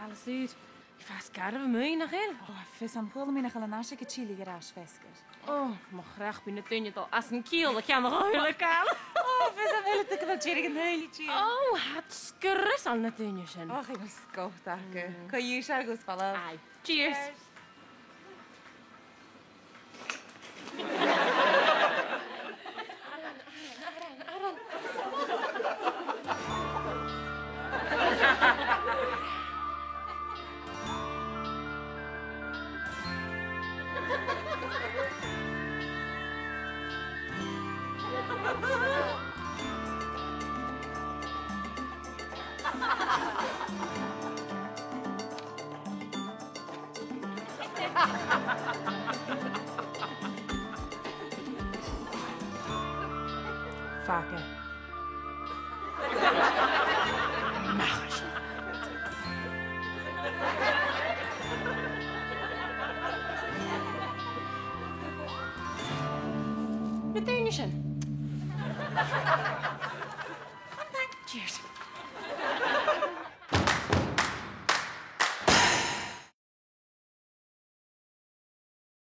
alles uit. Ik was garde me nog heel. Vis am chwilio mi nach al anasje ke chili geraas fesker. Maar graag binnen tunje al als een kiel, dat kan nog huilijk aan. Vis am hele te kwatjerig een heiltje. Het skrus al net tunje zijn. Ik was skof, danke. Kan je hier goed vallen? Ai, cheers. Vaker. Mach eens. Met tunje zijn. Cheers.